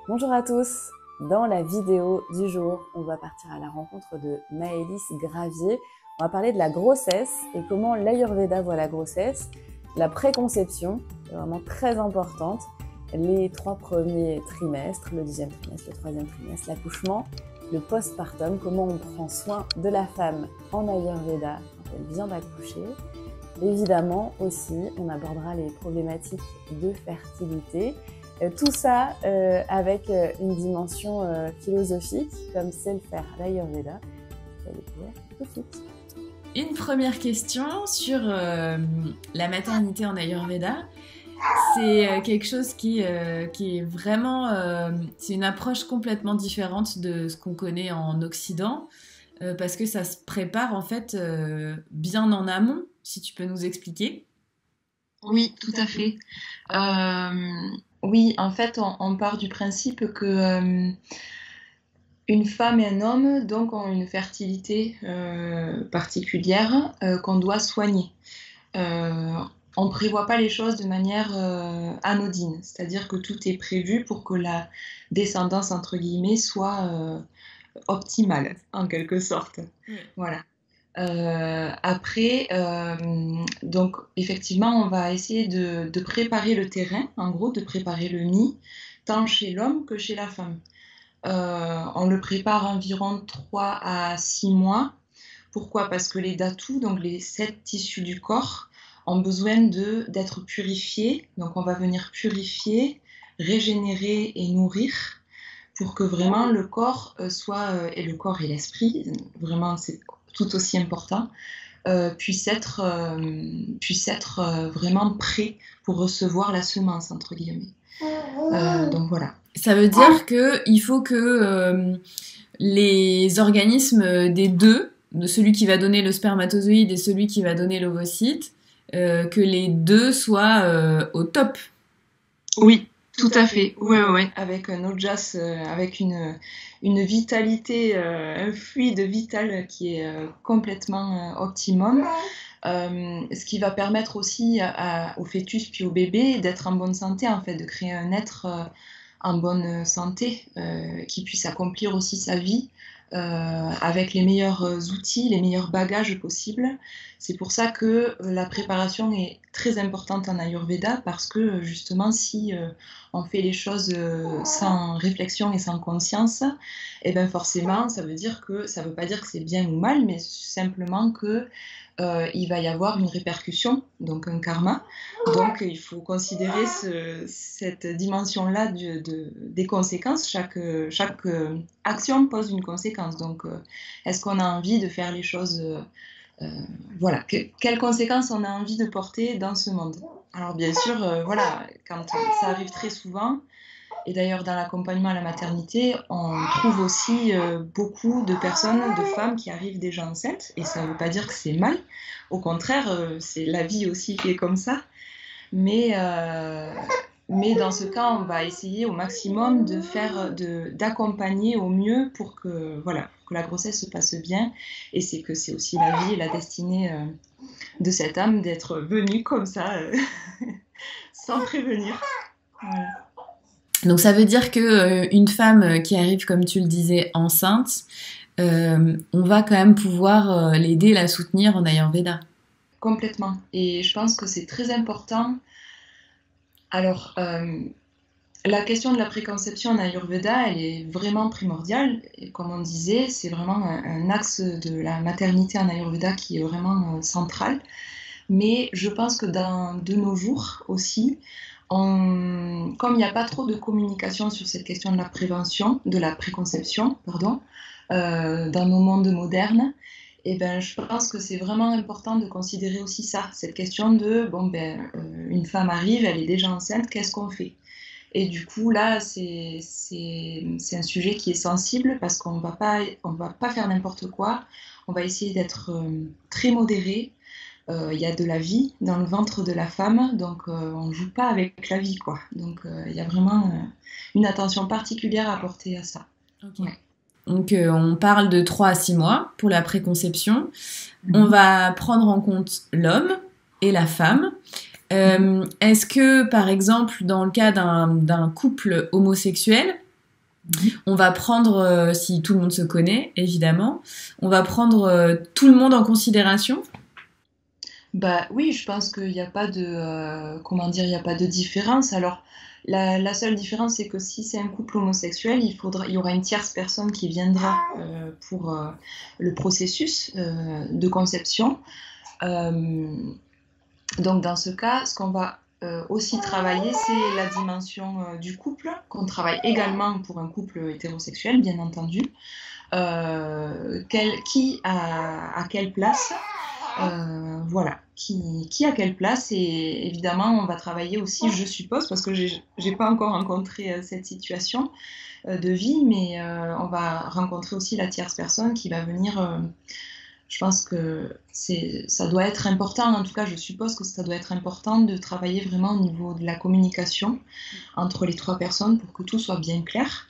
Bonjour à tous. Dans la vidéo du jour, on va partir à la rencontre de Maëlys Gravier. On va parler de la grossesse et comment l'Ayurveda voit la grossesse, la préconception, c'est vraiment très importante, les 3 premiers trimestres, le 2e trimestre, le 3e trimestre, l'accouchement, le postpartum, comment on prend soin de la femme en Ayurveda quand elle vient d'accoucher. Évidemment aussi, on abordera les problématiques de fertilité. Tout ça avec une dimension philosophique, comme sait le faire l'Ayurveda. Vous allez découvrir tout de suite. Une première question sur la maternité en Ayurveda. C'est quelque chose qui est vraiment... c'est une approche complètement différente de ce qu'on connaît en Occident, parce que ça se prépare en fait bien en amont, si tu peux nous expliquer. Oui, tout à fait. Oui, en fait, on part du principe que une femme et un homme donc ont une fertilité particulière qu'on doit soigner. On ne prévoit pas les choses de manière anodine, c'est-à-dire que tout est prévu pour que la descendance, entre guillemets, soit optimale, en quelque sorte. Oui. Voilà. Après, donc effectivement, on va essayer de préparer le terrain, en gros, de préparer le nid, tant chez l'homme que chez la femme. On le prépare environ 3 à 6 mois. Pourquoi ? Parce que les datus, donc les 7 tissus du corps, ont besoin d'être purifiés. Donc on va venir purifier, régénérer et nourrir pour que vraiment le corps et le corps et l'esprit, vraiment c'est tout aussi important, puisse être vraiment prêt pour recevoir la semence, entre guillemets. Donc voilà. Ça veut dire qu'il faut que les organismes des deux, de celui qui va donner le spermatozoïde et celui qui va donner l'ovocyte, que les deux soient au top. Oui, tout à fait. Ouais. Avec un ojas, avec une vitalité, un fluide vital qui est complètement optimum. Ce qui va permettre aussi au fœtus puis au bébé d'être en bonne santé, en fait, de créer un être en bonne santé qui puisse accomplir aussi sa vie avec les meilleurs outils, les meilleurs bagages possibles. C'est pour ça que la préparation est très importante en Ayurveda, parce que justement, si on fait les choses sans réflexion et sans conscience, et bien forcément, ça veut pas dire que c'est bien ou mal, mais simplement que il va y avoir une répercussion, donc un karma. Donc il faut considérer cette dimension-là des conséquences. Chaque action pose une conséquence. Donc est-ce qu'on a envie de faire les choses voilà, quelles conséquences on a envie de porter dans ce monde? Alors bien sûr, voilà, quand ça arrive très souvent, et d'ailleurs dans l'accompagnement à la maternité, on trouve aussi beaucoup de personnes, de femmes qui arrivent déjà enceintes, et ça ne veut pas dire que c'est mal, au contraire, c'est la vie aussi qui est comme ça, mais dans ce cas, on va essayer au maximum d'accompagner au mieux pour que la grossesse se passe bien, et c'est aussi la vie et la destinée de cette âme d'être venue comme ça, sans prévenir. Voilà. Donc ça veut dire que une femme qui arrive, comme tu le disais, enceinte, on va quand même pouvoir l'aider, la soutenir en Ayurveda. Complètement. Et je pense que c'est très important. Alors, la question de la préconception en Ayurveda, elle est vraiment primordiale. Et comme on disait, c'est vraiment un axe de la maternité en Ayurveda qui est vraiment central. Mais je pense que de nos jours aussi, comme il n'y a pas trop de communication sur cette question de la préconception, dans nos mondes modernes, et ben, je pense que c'est vraiment important de considérer aussi ça, cette question de, une femme arrive, elle est déjà enceinte, qu'est-ce qu'on fait ? Et du coup, là, c'est un sujet qui est sensible, parce qu'on va pas faire n'importe quoi, on va essayer d'être très modéré. Il y a de la vie dans le ventre de la femme, donc on ne joue pas avec la vie, quoi. Donc il y a vraiment une attention particulière à porter à ça. Okay. Ouais. Donc on parle de 3 à 6 mois pour la préconception. On va prendre en compte l'homme et la femme. Est-ce que, par exemple, dans le cas d'un couple homosexuel, On va prendre, si tout le monde se connaît, évidemment, on va prendre tout le monde en considération. Bah oui, je pense qu'il n'y a pas de, il y a pas de différence. Alors, la seule différence, c'est que si c'est un couple homosexuel, il y aura une tierce personne qui viendra pour le processus de conception. Donc, dans ce cas, ce qu'on va aussi travailler, c'est la dimension du couple, qu'on travaille également pour un couple hétérosexuel, bien entendu. Qui a à quelle place, voilà, qui a quelle place, et évidemment on va travailler aussi, je suppose, parce que j'ai pas encore rencontré cette situation de vie, mais on va rencontrer aussi la tierce personne qui va venir. Je pense que ça doit être important, en tout cas je suppose que ça doit être important de travailler vraiment au niveau de la communication entre les trois personnes pour que tout soit bien clair.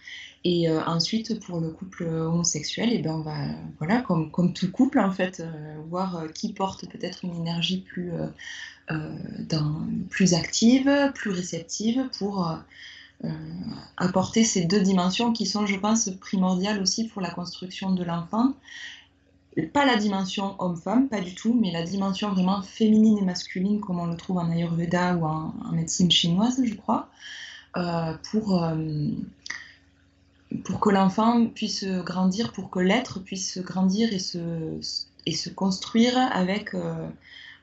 Et ensuite, pour le couple homosexuel, et ben on va, voilà, comme tout couple, en fait, voir qui porte peut-être une énergie plus active, plus réceptive, pour apporter ces deux dimensions qui sont, je pense, primordiales aussi pour la construction de l'enfant. Pas la dimension homme-femme, pas du tout, mais la dimension vraiment féminine et masculine, comme on le trouve en Ayurveda ou en médecine chinoise, je crois, pour que l'enfant puisse grandir, pour que l'être puisse grandir et se construire avec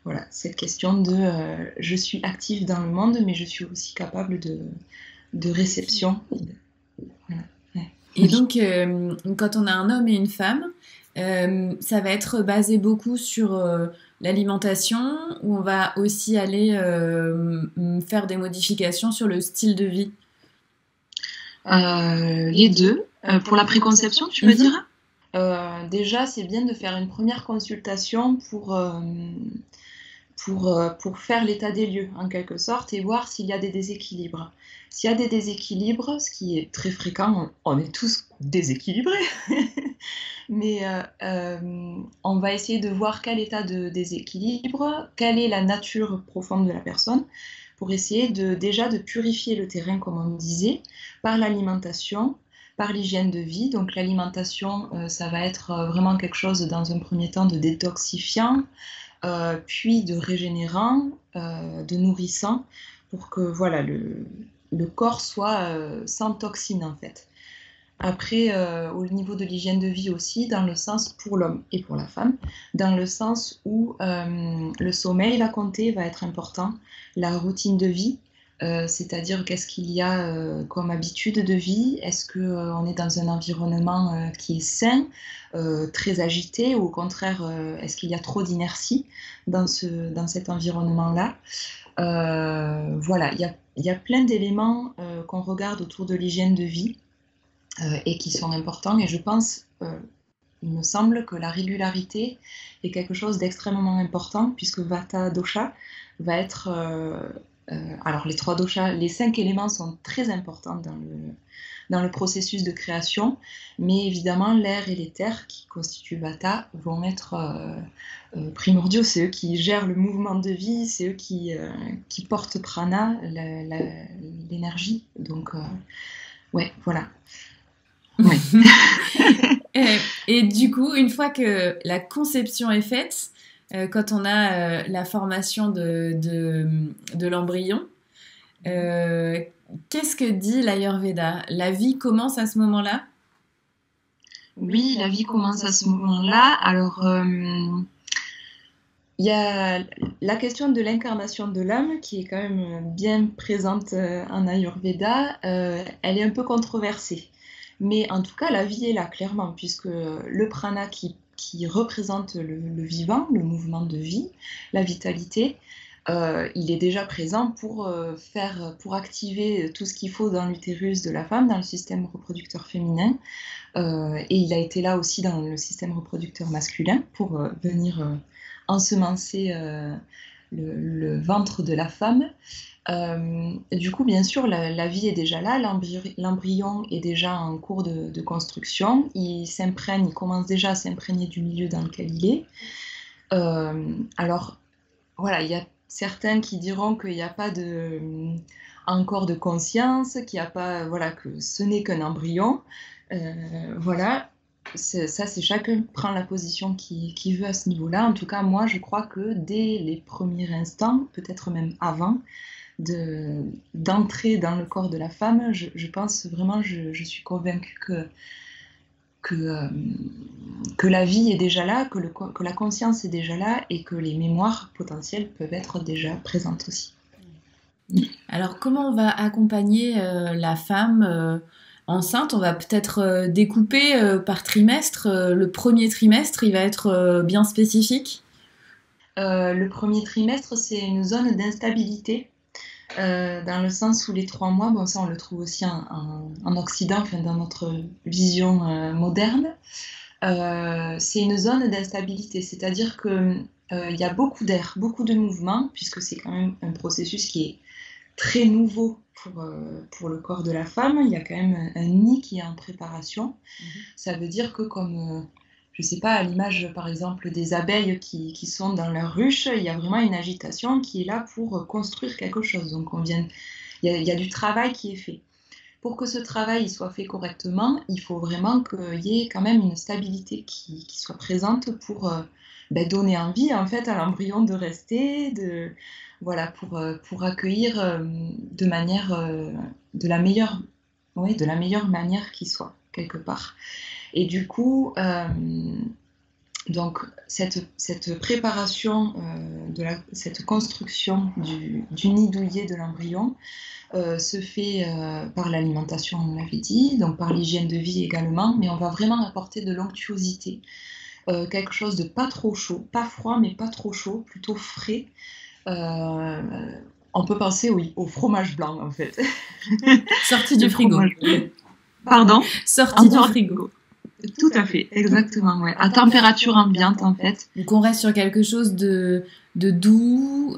voilà, cette question de je suis active dans le monde, mais je suis aussi capable de réception. Voilà. Ouais. Et donc, quand on a un homme et une femme, ça va être basé beaucoup sur l'alimentation, ou on va aussi aller faire des modifications sur le style de vie. Les deux. Pour la préconception, tu veux dire? Déjà, c'est bien de faire une première consultation pour faire l'état des lieux, en quelque sorte, et voir s'il y a des déséquilibres. S'il y a des déséquilibres, ce qui est très fréquent, on est tous déséquilibrés, mais on va essayer de voir quel état de déséquilibre, quelle est la nature profonde de la personne, pour essayer déjà de purifier le terrain, comme on disait, par l'alimentation, par l'hygiène de vie. Donc l'alimentation, ça va être vraiment quelque chose, dans un premier temps, de détoxifiant, puis de régénérant, de nourrissant, pour que voilà, le corps soit sans toxines, en fait. Après, au niveau de l'hygiène de vie aussi, dans le sens pour l'homme et pour la femme, dans le sens où le sommeil va compter, va être important, la routine de vie, c'est-à-dire qu'est-ce qu'il y a comme habitude de vie, est-ce qu'on est dans un environnement qui est sain, très agité, ou au contraire, est-ce qu'il y a trop d'inertie dans cet environnement-là? Voilà, il y a plein d'éléments qu'on regarde autour de l'hygiène de vie, et qui sont importants, et je pense, il me semble que la régularité est quelque chose d'extrêmement important, puisque Vata Dosha va être... alors les 3 doshas, les 5 éléments sont très importants dans le processus de création, mais évidemment l'air et les terres qui constituent Vata vont être primordiaux, c'est eux qui gèrent le mouvement de vie, c'est eux qui portent prana, l'énergie, donc ouais, voilà. Ouais. Et du coup, une fois que la conception est faite, quand on a la formation de l'embryon, qu'est-ce que dit l'Ayurveda? La vie commence à ce moment-là? Oui, la vie commence à ce moment-là. Alors, il y a la question de l'incarnation de l'âme qui est quand même bien présente en Ayurveda. Elle est un peu controversée. Mais en tout cas, la vie est là, clairement, puisque le prana qui représente le vivant, le mouvement de vie, la vitalité, il est déjà présent pour activer tout ce qu'il faut dans l'utérus de la femme, dans le système reproducteur féminin. Et il a été là aussi dans le système reproducteur masculin pour venir ensemencer le ventre de la femme. Du coup, bien sûr, la vie est déjà là, l'embryon est déjà en cours de construction, il commence déjà à s'imprégner du milieu dans lequel il est. Alors, voilà, certains qui diront qu'il n'y a pas encore de conscience, qu'il n'y a pas, voilà, que ce n'est qu'un embryon. Voilà, ça c'est chacun prend la position qu'il veut à ce niveau-là. En tout cas, moi je crois que dès les premiers instants, peut-être même avant, d'entrer dans le corps de la femme, je pense vraiment, je suis convaincue que la vie est déjà là, que la conscience est déjà là et que les mémoires potentielles peuvent être déjà présentes aussi. Alors, comment on va accompagner la femme enceinte? On va peut-être découper par trimestre. Le premier trimestre, il va être bien spécifique. Le premier trimestre, c'est une zone d'instabilité. Dans le sens où les 3 mois, bon ça on le trouve aussi en Occident, enfin, dans notre vision moderne, c'est une zone d'instabilité, c'est-à-dire qu'il y a beaucoup d'air, beaucoup de mouvement, puisque c'est quand même un processus qui est très nouveau pour le corps de la femme. Il y a quand même un nid qui est en préparation. Ça veut dire que comme... je ne sais pas, à l'image par exemple des abeilles qui sont dans leur ruche, il y a vraiment une agitation qui est là pour construire quelque chose. Donc il y a du travail qui est fait. Pour que ce travail soit fait correctement, il faut vraiment qu'il y ait quand même une stabilité qui soit présente pour donner envie en fait à l'embryon de rester, voilà, pour accueillir de la meilleure manière qui soit quelque part. Et du coup, donc cette préparation, cette construction du nid douillet de l'embryon se fait par l'alimentation, on l'avait dit, donc par l'hygiène de vie également, mais on va vraiment apporter de l'onctuosité, quelque chose de pas trop chaud, pas froid, mais pas trop chaud, plutôt frais. On peut penser, oui, au fromage blanc, en fait. Sorti du frigo. Pardon ? Sorti du frigo. Tout à fait, exactement, ouais. À température ambiante, en fait. Donc on reste sur quelque chose de doux,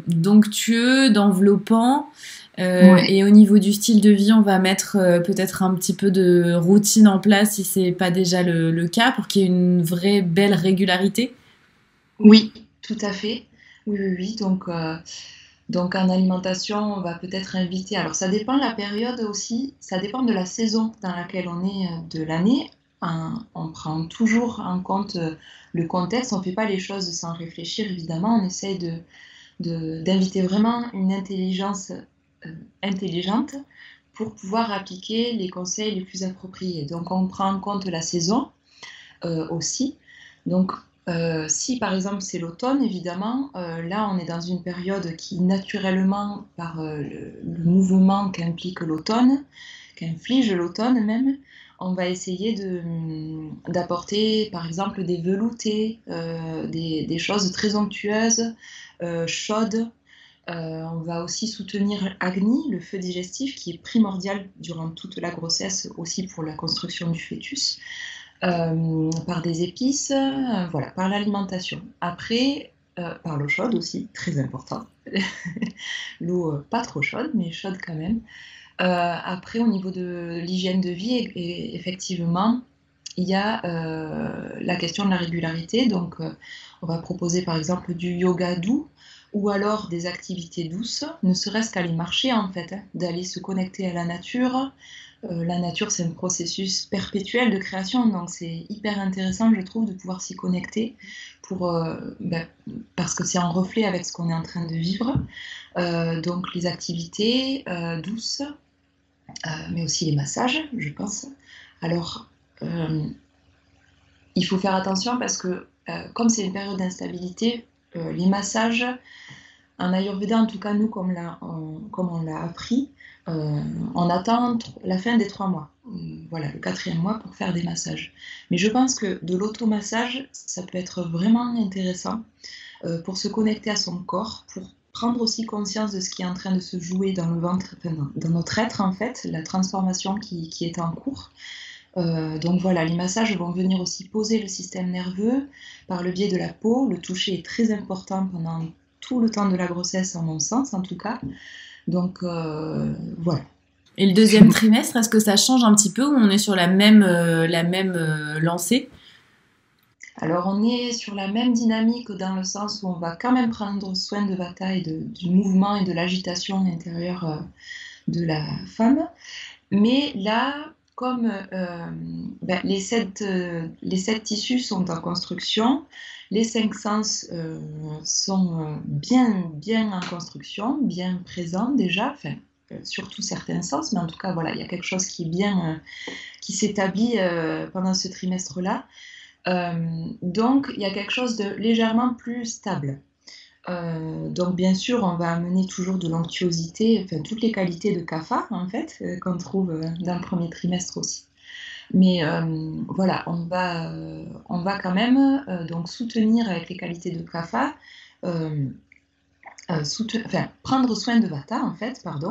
d'onctueux, d'enveloppant. Ouais. Et au niveau du style de vie, on va mettre peut-être un petit peu de routine en place si c'est pas déjà le cas, pour qu'il y ait une vraie belle régularité. Oui, tout à fait. Oui. Donc en alimentation, on va peut-être inviter, alors ça dépend de la période aussi, ça dépend de la saison dans laquelle on est de l'année. On prend toujours en compte le contexte, on ne fait pas les choses sans réfléchir évidemment, on essaye d'inviter vraiment une intelligence intelligente pour pouvoir appliquer les conseils les plus appropriés. Donc on prend en compte la saison aussi. Donc si par exemple c'est l'automne, évidemment, là on est dans une période qui naturellement, par le mouvement qu'implique l'automne, qu'inflige l'automne même, on va essayer d'apporter par exemple des veloutés, des choses très onctueuses, chaudes. On va aussi soutenir Agni, le feu digestif, qui est primordial durant toute la grossesse, aussi pour la construction du fœtus. Par des épices, voilà, par l'alimentation. Après, par l'eau chaude aussi, très important. L'eau pas trop chaude, mais chaude quand même. Après, au niveau de l'hygiène de vie, effectivement, il y a la question de la régularité. Donc, on va proposer par exemple du yoga doux, ou alors des activités douces, ne serait-ce qu'aller marcher en fait, hein, d'aller se connecter à la nature. La nature, c'est un processus perpétuel de création, donc c'est hyper intéressant, je trouve, de pouvoir s'y connecter parce que c'est en reflet avec ce qu'on est en train de vivre. Donc les activités douces, mais aussi les massages, je pense. Alors, il faut faire attention parce que comme c'est une période d'instabilité, les massages, en Ayurveda, en tout cas nous, comme on l'a appris, on attend la fin des 3 mois, voilà, le 4e mois pour faire des massages. Mais je pense que de l'automassage, ça peut être vraiment intéressant pour se connecter à son corps, pour prendre aussi conscience de ce qui est en train de se jouer dans le ventre, dans notre être en fait, la transformation qui est en cours. Donc voilà, les massages vont venir aussi poser le système nerveux par le biais de la peau. Le toucher est très important pendant tout le temps de la grossesse, à mon sens en tout cas. Donc voilà. Et le 2e trimestre, est-ce que ça change un petit peu ou on est sur la même lancée ? Alors, on est sur la même dynamique dans le sens où on va quand même prendre soin de Vata et du mouvement et de l'agitation intérieure de la femme. Mais là, comme les sept tissus sont en construction, les cinq sens sont bien en construction, bien présents déjà, enfin, surtout certains sens, mais en tout cas, voilà, il y a quelque chose qui est bien, qui s'établit pendant ce trimestre-là. Donc, il y a quelque chose de légèrement plus stable. Donc bien sûr, on va amener toujours de l'onctuosité, enfin toutes les qualités de Kapha en fait, qu'on trouve dans le premier trimestre aussi. Mais voilà, on va quand même donc soutenir avec les qualités de Kapha, prendre soin de Vata en fait, pardon,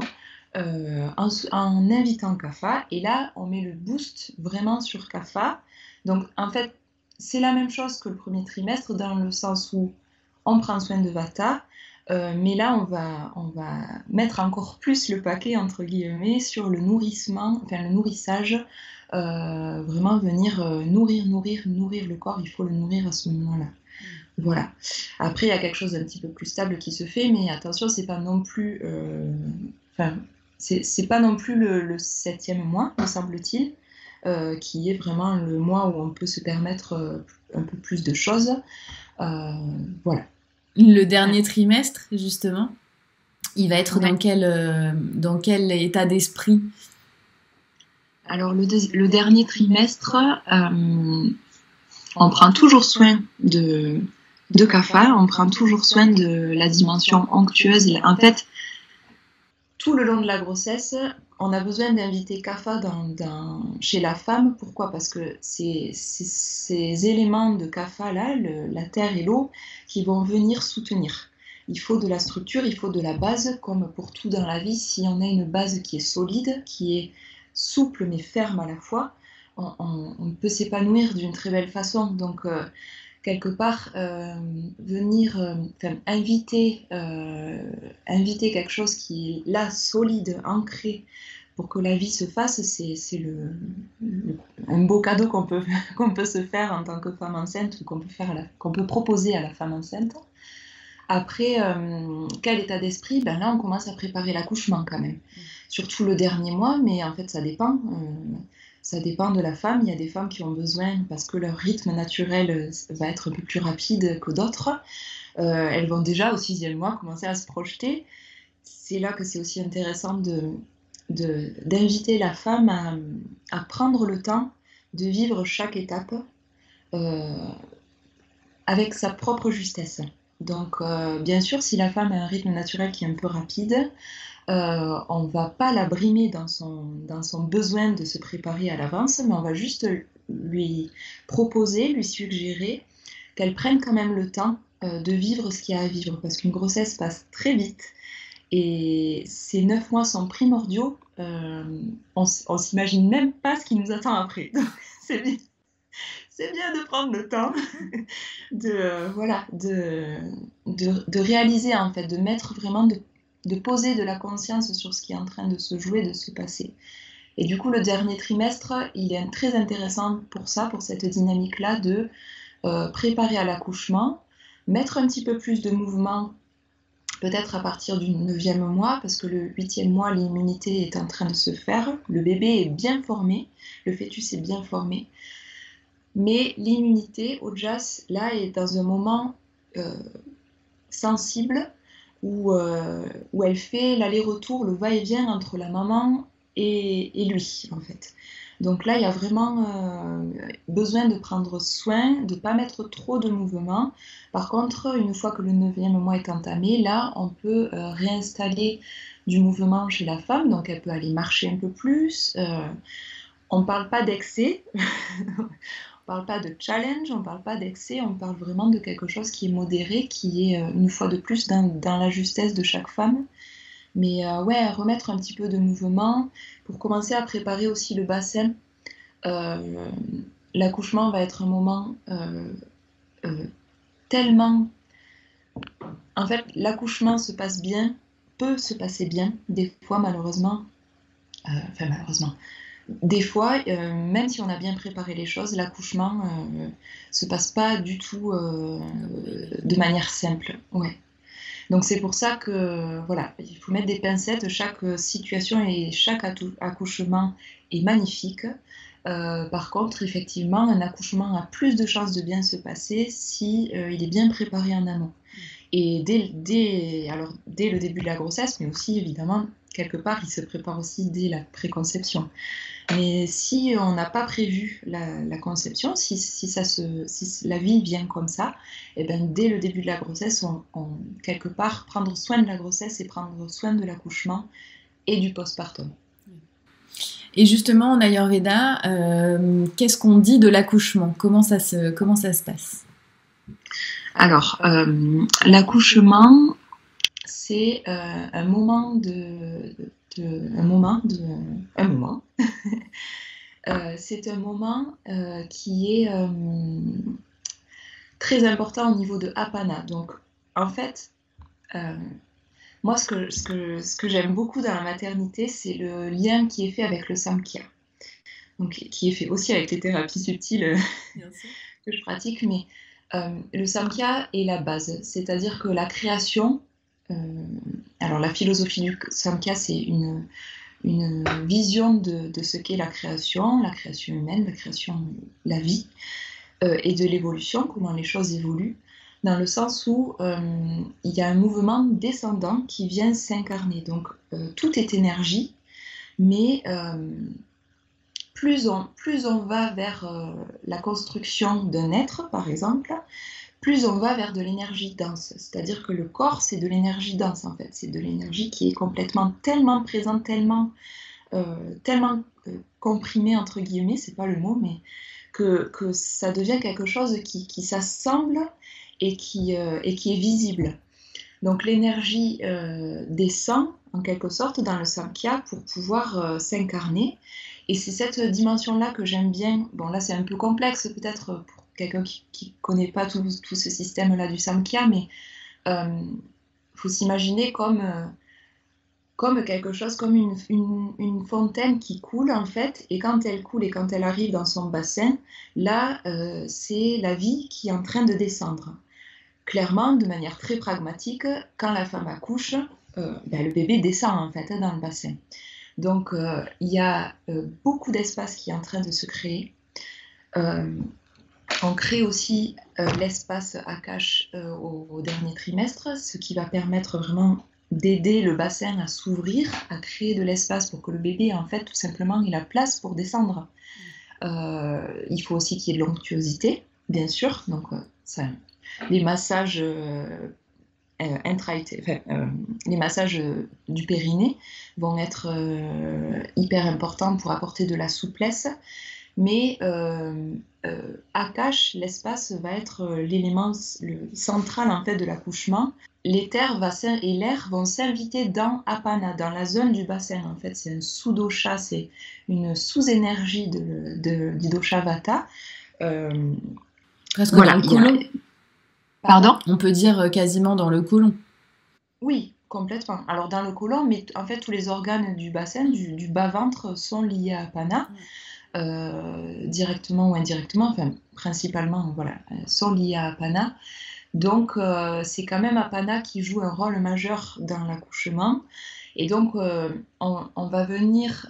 en invitant Kapha. Et là, on met le boost vraiment sur Kapha. Donc en fait, c'est la même chose que le premier trimestre dans le sens où on prend soin de Vata, mais là, on va mettre encore plus le paquet, entre guillemets, sur le nourrissement, enfin le nourrissage, vraiment venir nourrir le corps, il faut le nourrir à ce moment-là. Voilà. Après, il y a quelque chose d'un petit peu plus stable qui se fait, mais attention, c'est pas non plus, c'est pas non plus le 7e mois, me semble-t-il, qui est vraiment le mois où on peut se permettre un peu plus de choses. Voilà. Le dernier trimestre, justement, il va être dans quel état d'esprit? Alors, le dernier trimestre, on prend toujours soin de Kapha, on prend toujours soin de la dimension onctueuse. En fait, tout le long de la grossesse, on a besoin d'inviter Kapha chez la femme. Pourquoi? Parce que c'est ces éléments de Kapha, là, la terre et l'eau, qui vont venir soutenir. Il faut de la structure, il faut de la base, comme pour tout dans la vie. Si on a une base qui est solide, qui est souple mais ferme à la fois, on peut s'épanouir d'une très belle façon. Donc, quelque part, venir inviter quelque chose qui est là, solide, ancré, pour que la vie se fasse, c'est un beau cadeau qu'on peut se faire en tant que femme enceinte ou qu'on peut proposer à la femme enceinte. Après, quel état d'esprit? Ben là, on commence à préparer l'accouchement quand même. Surtout le dernier mois, mais en fait, ça dépend. Ça dépend de la femme. Il y a des femmes qui ont besoin, parce que leur rythme naturel va être un peu plus rapide que d'autres. Elles vont déjà au 6e mois commencer à se projeter. C'est là que c'est aussi intéressant d'inviter la femme à prendre le temps de vivre chaque étape avec sa propre justesse. Donc, bien sûr, si la femme a un rythme naturel qui est un peu rapide, on ne va pas la brimer dans son besoin de se préparer à l'avance, mais on va juste lui proposer, lui suggérer qu'elle prenne quand même le temps de vivre ce qu'il y a à vivre, parce qu'une grossesse passe très vite et ces 9 mois sont primordiaux. On s'imagine même pas ce qui nous attend après. Donc, c'est bien de prendre le temps de réaliser, en fait, de mettre vraiment, de poser de la conscience sur ce qui est en train de se jouer, de se passer. Et du coup, le dernier trimestre, il est très intéressant pour ça, pour cette dynamique-là de préparer à l'accouchement, mettre un petit peu plus de mouvement, peut-être à partir du 9e mois, parce que le 8e mois, l'immunité est en train de se faire, le bébé est bien formé, le fœtus est bien formé, mais l'immunité, Ojas, là, est dans un moment sensible où elle fait l'aller-retour, le va-et-vient entre la maman et lui, en fait. Donc là, il y a vraiment besoin de prendre soin, de ne pas mettre trop de mouvement. Par contre, une fois que le 9e mois est entamé, là, on peut réinstaller du mouvement chez la femme, donc elle peut aller marcher un peu plus. On ne parle pas d'excès, on ne parle pas de challenge, on ne parle pas d'excès, on parle vraiment de quelque chose qui est modéré, qui est, une fois de plus, dans la justesse de chaque femme. Mais ouais, remettre un petit peu de mouvement pour commencer à préparer aussi le bassin. L'accouchement va être un moment tellement... En fait, l'accouchement se passe bien, peut se passer bien, des fois malheureusement. Malheureusement. des fois, même si on a bien préparé les choses, l'accouchement se passe pas du tout de manière simple. Ouais. Donc c'est pour ça que voilà, il faut mettre des pincettes. Chaque situation et chaque accouchement est magnifique. Par contre, effectivement, un accouchement a plus de chances de bien se passer si il est bien préparé en amont. Et dès le début de la grossesse, mais aussi évidemment, quelque part, il se prépare aussi dès la préconception. Mais si on n'a pas prévu la conception, si la vie vient comme ça, et ben, dès le début de la grossesse, quelque part, prendre soin de la grossesse et prendre soin de l'accouchement et du postpartum. Et justement, en Ayurveda, qu'est-ce qu'on dit de l'accouchement ? Comment ça se passe ? Alors, l'accouchement, c'est un moment c'est un moment qui est très important au niveau de Apana. Donc, en fait, moi, ce que j'aime beaucoup dans la maternité, c'est le lien qui est fait avec le Samkhya. Donc, qui est fait aussi avec les thérapies subtiles que je pratique. Mais le Samkhya est la base. C'est-à-dire que la création... alors, la philosophie du Samkhya, c'est une vision de ce qu'est la création humaine, la vie, et de l'évolution, comment les choses évoluent, dans le sens où il y a un mouvement descendant qui vient s'incarner. Donc tout est énergie, mais plus on va vers la construction d'un être, par exemple, plus on va vers de l'énergie dense. C'est-à-dire que le corps, c'est de l'énergie dense, en fait. C'est de l'énergie qui est complètement, tellement présente, tellement comprimée, entre guillemets, c'est pas le mot, mais que ça devient quelque chose qui s'assemble et qui est visible. Donc l'énergie descend, en quelque sorte, dans le Samkhya pour pouvoir s'incarner. Et c'est cette dimension-là que j'aime bien. Bon, là, c'est un peu complexe, peut-être, pour quelqu'un qui ne connaît pas tout ce système-là du Samkhya, mais faut s'imaginer comme quelque chose, comme une fontaine qui coule, en fait, et quand elle coule et quand elle arrive dans son bassin, là, c'est la vie qui est en train de descendre. Clairement, de manière très pragmatique, quand la femme accouche, ben, le bébé descend, en fait, dans le bassin. Donc, il y a beaucoup d'espace qui est en train de se créer. On crée aussi l'espace Akash au dernier trimestre, ce qui va permettre vraiment d'aider le bassin à s'ouvrir, à créer de l'espace pour que le bébé, en fait, tout simplement, ait la place pour descendre. Il faut aussi qu'il y ait de l'onctuosité, bien sûr. Donc, les massages les massages du périnée vont être hyper importants pour apporter de la souplesse. Mais Akash, l'espace, va être l'élément central, en fait, de l'accouchement. L'éther et l'air vont s'inviter dans Apana, dans la zone du bassin. En fait, c'est un sous-dosha, c'est une sous-énergie du dosha Vata. Presque voilà, dans le côlon. Pardon ? On peut dire quasiment dans le côlon. Oui, complètement. Alors dans le côlon, mais en fait tous les organes du bassin, du bas-ventre, sont liés à Apana. Directement ou indirectement, enfin principalement, voilà, sont liés à Apana. Donc c'est quand même Apana qui joue un rôle majeur dans l'accouchement. Et donc on va venir...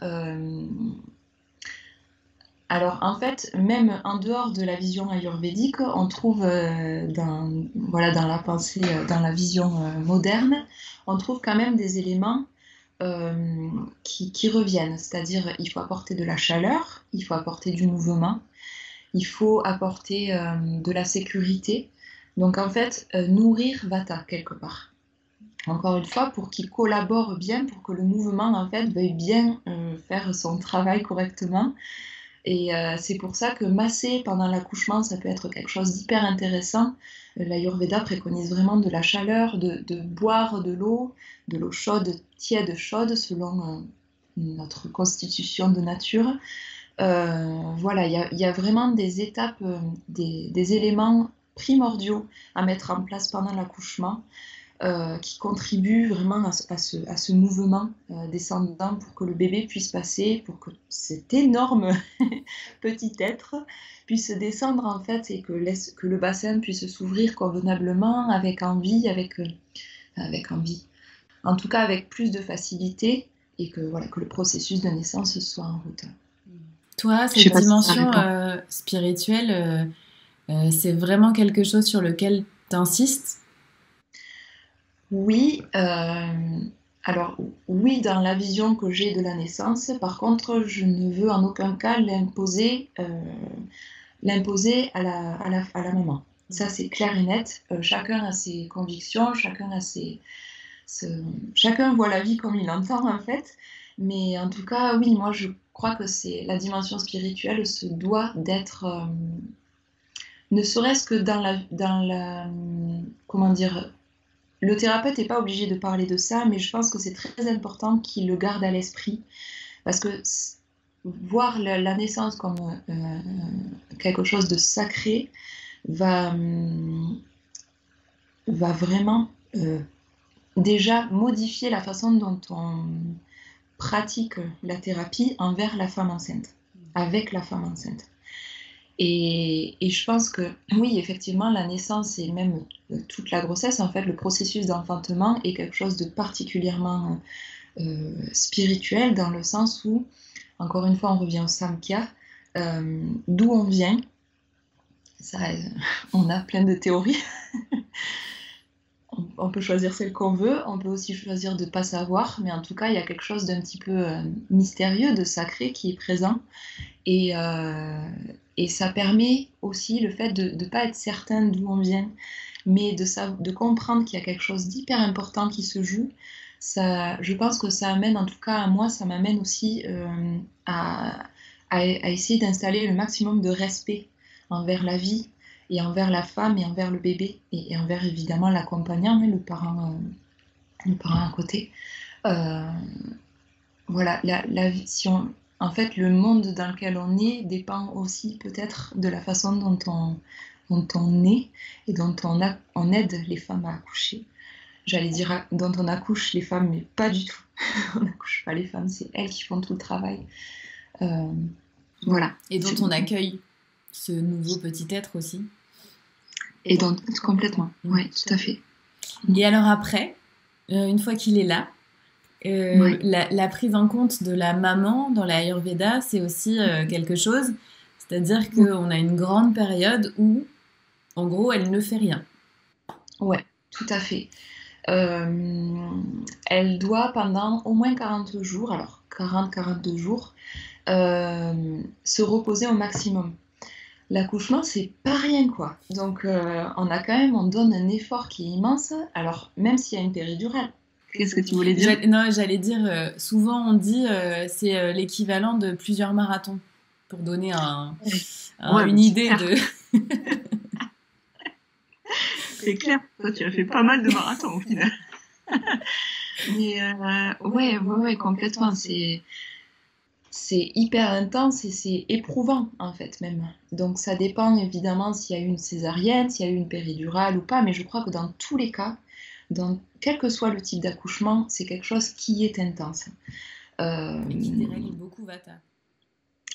Alors en fait, même en dehors de la vision ayurvédique, on trouve dans la pensée, dans la vision moderne, on trouve quand même des éléments qui reviennent, c'est-à-dire il faut apporter de la chaleur, il faut apporter du mouvement, il faut apporter de la sécurité. Donc en fait, nourrir Vata quelque part. Encore une fois, pour qu'il collabore bien, pour que le mouvement en fait veuille bien faire son travail correctement. Et c'est pour ça que masser pendant l'accouchement, ça peut être quelque chose d'hyper intéressant. L'Ayurveda préconise vraiment de la chaleur, de boire de l'eau chaude, tiède, chaude, selon notre constitution de nature. Voilà, il y a vraiment des étapes, des éléments primordiaux à mettre en place pendant l'accouchement. qui contribuent vraiment à ce mouvement descendant pour que le bébé puisse passer, pour que cet énorme petit être puisse descendre en fait et que le bassin puisse s'ouvrir convenablement, avec envie, avec envie. En tout cas, avec plus de facilité et que, voilà, que le processus de naissance soit en route. Toi, cette dimension spirituelle, c'est vraiment quelque chose sur lequel tu insistes? Oui, alors oui, dans la vision que j'ai de la naissance. Par contre, je ne veux en aucun cas l'imposer à la maman. Ça, c'est clair et net. Chacun a ses convictions, chacun voit la vie comme il l'entend en fait. Mais en tout cas, oui, moi je crois que c'est la dimension spirituelle se doit d'être, ne serait-ce que comment dire, le thérapeute n'est pas obligé de parler de ça, mais je pense que c'est très important qu'il le garde à l'esprit, parce que voir la naissance comme quelque chose de sacré va vraiment déjà modifier la façon dont on pratique la thérapie envers la femme enceinte, avec la femme enceinte. Et je pense que oui, effectivement, la naissance et même toute la grossesse, en fait, le processus d'enfantement est quelque chose de particulièrement spirituel, dans le sens où, encore une fois, on revient au Samkhya, d'où on vient. Ça, on a plein de théories. On peut choisir celle qu'on veut, on peut aussi choisir de ne pas savoir, mais en tout cas, il y a quelque chose d'un petit peu mystérieux, de sacré qui est présent. Et ça permet aussi le fait de ne pas être certain d'où on vient, mais de comprendre qu'il y a quelque chose d'hyper important qui se joue. Ça, je pense que ça amène, en tout cas à moi, ça m'amène aussi à essayer d'installer le maximum de respect envers la vie, et envers la femme, et envers le bébé, et envers évidemment l'accompagnant, mais le parent à côté. Voilà, en fait, le monde dans lequel on est dépend aussi peut-être de la façon dont on est et dont on aide les femmes à accoucher. J'allais dire dont on accouche les femmes, mais pas du tout. On n'accouche pas les femmes, c'est elles qui font tout le travail. Voilà. Et dont on accueille ce nouveau petit être aussi. Et donc, complètement, oui, tout à fait. Et alors après, une fois qu'il est là, oui. La prise en compte de la maman dans la Ayurveda, c'est aussi quelque chose. C'est-à-dire qu'on a une grande période où, en gros, elle ne fait rien. Ouais, tout à fait. Elle doit, pendant au moins 40 jours, alors 40-42 jours, se reposer au maximum. L'accouchement, c'est pas rien, quoi. Donc, on donne un effort qui est immense. Alors, même s'il y a une péridurale. Qu'est-ce que tu voulais dire? Non, j'allais dire, souvent on dit c'est l'équivalent de plusieurs marathons, pour donner une idée de... C'est clair, toi tu as fait pas mal de marathons au final. Mais ouais, complètement. C'est hyper intense et c'est éprouvant en fait même. Donc ça dépend évidemment s'il y a eu une césarienne, s'il y a eu une péridurale ou pas, mais je crois que dans tous les cas, quel que soit le type d'accouchement, c'est quelque chose qui est intense. Et qui dérègle beaucoup Vata.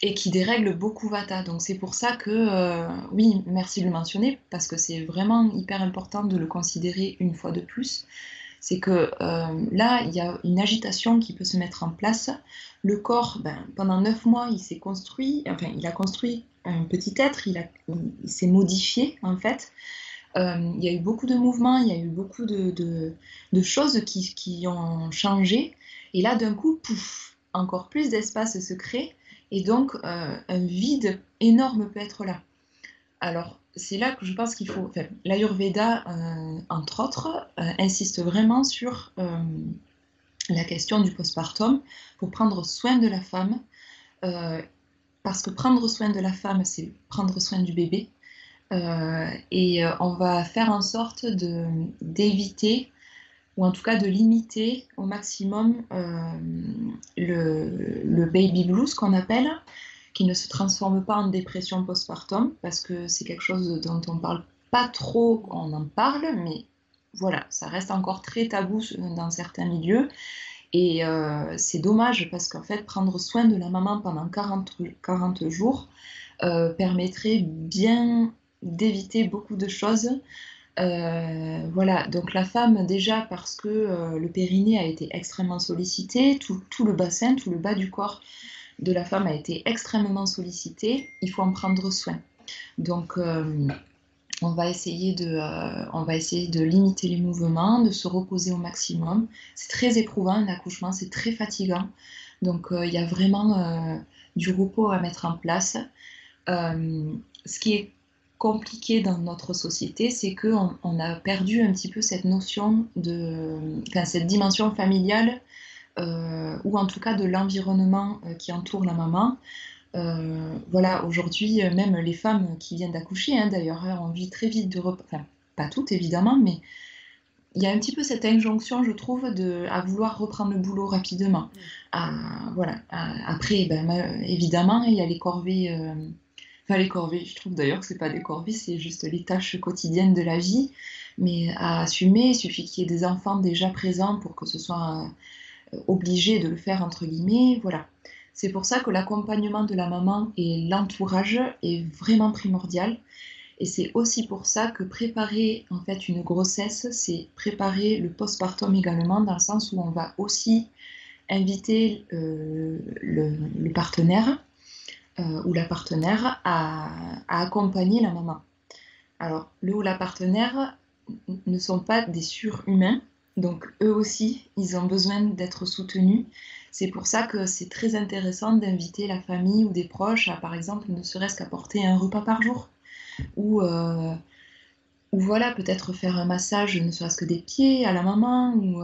Et qui dérègle beaucoup Vata. Donc c'est pour ça que, oui, merci de le mentionner, parce que c'est vraiment hyper important de le considérer une fois de plus. C'est que là, il y a une agitation qui peut se mettre en place. Le corps, pendant 9 mois, il a construit un petit être, il s'est modifié en fait. Il y a eu beaucoup de mouvements, il y a eu beaucoup de choses qui ont changé. Et là, d'un coup, pouf, encore plus d'espace se crée. Et donc, un vide énorme peut être là. Alors, c'est là que je pense qu'il faut... Enfin, l'Ayurveda, entre autres, insiste vraiment sur la question du postpartum pour prendre soin de la femme. Parce que prendre soin de la femme, c'est prendre soin du bébé. Et on va faire en sorte d'éviter, ou en tout cas de limiter au maximum le baby blues qu'on appelle, qui ne se transforme pas en dépression postpartum, parce que c'est quelque chose dont on parle pas trop, on en parle, mais voilà, ça reste encore très tabou dans certains milieux. Et c'est dommage parce qu'en fait, prendre soin de la maman pendant 40 jours permettrait bien d'éviter beaucoup de choses. Voilà, donc la femme, déjà parce que le périnée a été extrêmement sollicité, tout le bassin, tout le bas du corps de la femme a été extrêmement sollicité, il faut en prendre soin. Donc on va essayer de limiter les mouvements, de se reposer au maximum. C'est très éprouvant l'accouchement, c'est très fatigant. Donc il y a vraiment du repos à mettre en place. Ce qui est compliqué dans notre société, c'est qu'on a perdu un petit peu cette notion cette dimension familiale, ou en tout cas de l'environnement qui entoure la maman. Voilà, aujourd'hui, même les femmes qui viennent d'accoucher, d'ailleurs, ont envie très vite de enfin, pas toutes évidemment, mais il y a un petit peu cette injonction, je trouve, à vouloir reprendre le boulot rapidement. Voilà. Après, évidemment, il y a les corvées. Enfin, les corvées, je trouve d'ailleurs que c'est pas des corvées, c'est juste les tâches quotidiennes de la vie. Mais à assumer, il suffit qu'il y ait des enfants déjà présents pour que ce soit obligé de le faire, entre guillemets. Voilà. C'est pour ça que l'accompagnement de la maman et l'entourage est vraiment primordial. Et c'est aussi pour ça que préparer en fait une grossesse, c'est préparer le postpartum également, dans le sens où on va aussi inviter le partenaire ou la partenaire à accompagner la maman. Alors, le ou la partenaire ne sont pas des surhumains, donc eux aussi, ils ont besoin d'être soutenus. C'est pour ça que c'est très intéressant d'inviter la famille ou des proches à, par exemple, ne serait-ce qu'apporter un repas par jour, ou voilà, peut-être faire un massage, ne serait-ce que des pieds à la maman, ou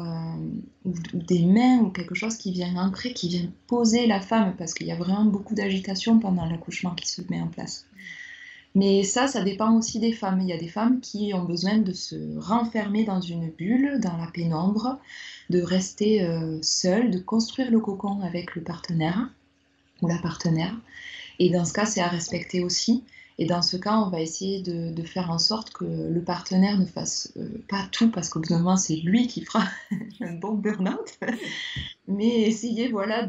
des mains, ou quelque chose qui vient ancrer, qui vient poser la femme, parce qu'il y a vraiment beaucoup d'agitation pendant l'accouchement qui se met en place. Mais ça dépend aussi des femmes. Il y a des femmes qui ont besoin de se renfermer dans une bulle, dans la pénombre, de rester seule, de construire le cocon avec le partenaire ou la partenaire. Et dans ce cas, c'est à respecter aussi. Et dans ce cas, on va essayer de faire en sorte que le partenaire ne fasse pas tout, parce qu'au bout d'un moment, c'est lui qui fera un bon burn-out. Mais essayer, voilà,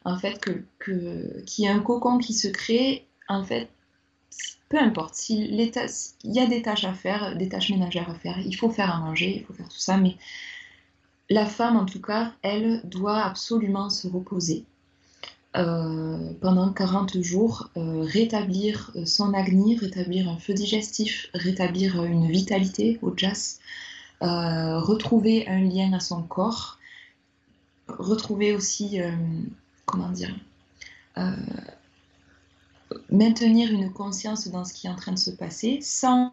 en fait, qu'il y ait un cocon qui se crée, en fait, peu importe, il y a des tâches à faire, des tâches ménagères à faire, il faut faire à manger, il faut faire tout ça, mais la femme, en tout cas, elle doit absolument se reposer pendant 40 jours, rétablir son agni, rétablir un feu digestif, rétablir une vitalité au jazz, retrouver un lien à son corps, retrouver aussi, comment dire, maintenir une conscience dans ce qui est en train de se passer sans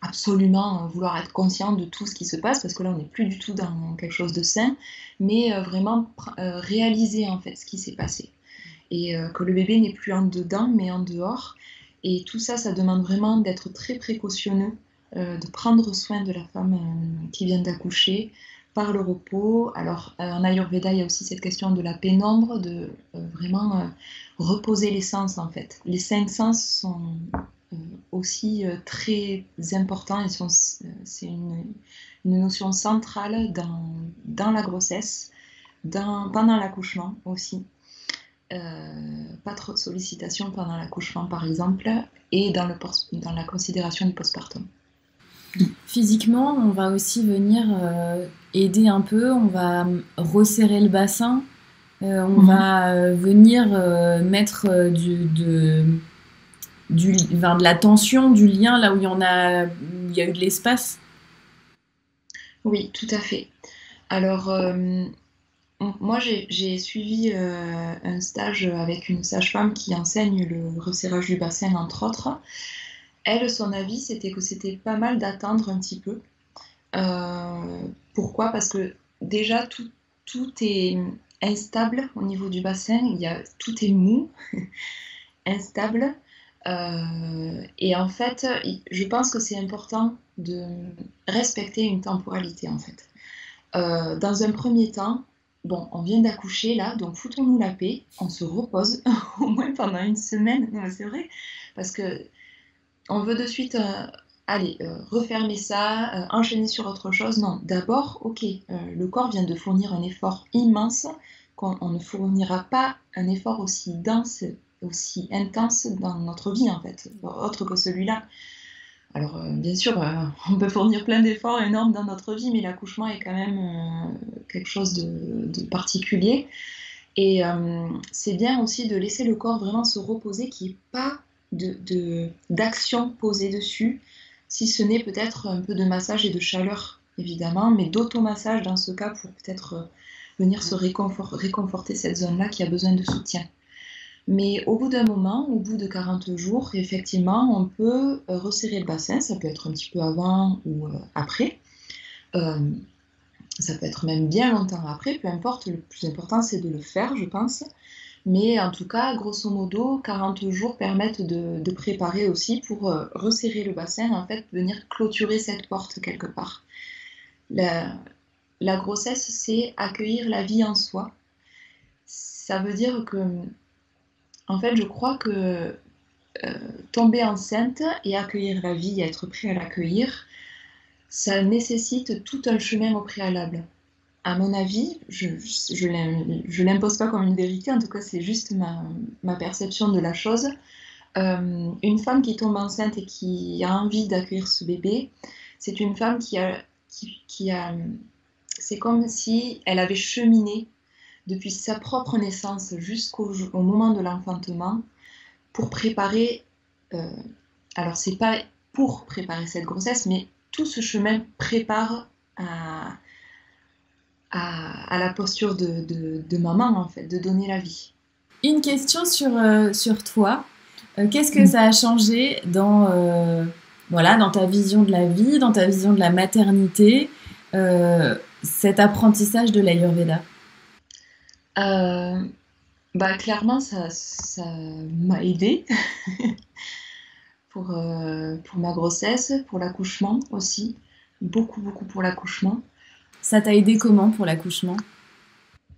absolument vouloir être conscient de tout ce qui se passe, parce que là on n'est plus du tout dans quelque chose de sain, mais vraiment réaliser en fait ce qui s'est passé, et que le bébé n'est plus en dedans mais en dehors. Et tout ça, ça demande vraiment d'être très précautionneux, de prendre soin de la femme qui vient d'accoucher par le repos. Alors en Ayurveda, il y a aussi cette question de la pénombre, de vraiment reposer les sens en fait. Les 5 sens sont aussi très importants, et c'est une notion centrale dans la grossesse, pendant l'accouchement aussi. Pas trop de sollicitations pendant l'accouchement par exemple, et dans la considération du postpartum. Physiquement, on va aussi venir aider un peu, on va resserrer le bassin, on va venir mettre de la tension, du lien là où il y a eu de l'espace. Oui, tout à fait. Alors, moi j'ai suivi un stage avec une sage-femme qui enseigne le resserrage du bassin, entre autres. Elle, son avis, c'était que c'était pas mal d'attendre un petit peu. Pourquoi ? Parce que déjà, tout est instable au niveau du bassin, tout est mou, instable. Et en fait, je pense que c'est important de respecter une temporalité, en fait. Dans un premier temps, bon, on vient d'accoucher là, donc foutons-nous la paix, on se repose au moins pendant une semaine. Non, mais c'est vrai, parce que on veut de suite allez, refermer ça, enchaîner sur autre chose. Non, d'abord, ok, le corps vient de fournir un effort immense, qu'on ne fournira pas un effort aussi dense, aussi intense dans notre vie, en fait, autre que celui-là. Alors, bien sûr, on peut fournir plein d'efforts énormes dans notre vie, mais l'accouchement est quand même quelque chose de particulier. Et c'est bien aussi de laisser le corps vraiment se reposer, qu'il n'y ait pas d'action posée dessus, si ce n'est peut-être un peu de massage et de chaleur, évidemment, mais d'automassage dans ce cas pour peut-être venir se réconforter cette zone-là qui a besoin de soutien. Mais au bout d'un moment, au bout de 40 jours, effectivement, on peut resserrer le bassin. Ça peut être un petit peu avant ou après. Ça peut être même bien longtemps après, peu importe. Le plus important, c'est de le faire, je pense. Mais en tout cas, grosso modo, 40 jours permettent de préparer aussi pour resserrer le bassin, en fait, venir clôturer cette porte quelque part. La grossesse, c'est accueillir la vie en soi. Ça veut dire que, en fait, je crois que tomber enceinte et accueillir la vie, être prêt à l'accueillir, ça nécessite tout un chemin au préalable. À mon avis, je l'impose pas comme une vérité, en tout cas c'est juste ma perception de la chose. Une femme qui tombe enceinte et qui a envie d'accueillir ce bébé, c'est une femme c'est comme si elle avait cheminé depuis sa propre naissance jusqu'au moment de l'enfantement pour préparer, alors c'est pas pour préparer cette grossesse, mais tout ce chemin prépare à la posture de maman, en fait, de donner la vie. Une question sur toi. Qu'est-ce que ça a changé dans, voilà, dans ta vision de la vie, dans ta vision de la maternité, cet apprentissage de l'Ayurveda? Clairement, ça m'a aidée pour ma grossesse, pour l'accouchement aussi. Beaucoup, beaucoup pour l'accouchement. Ça t'a aidé comment pour l'accouchement?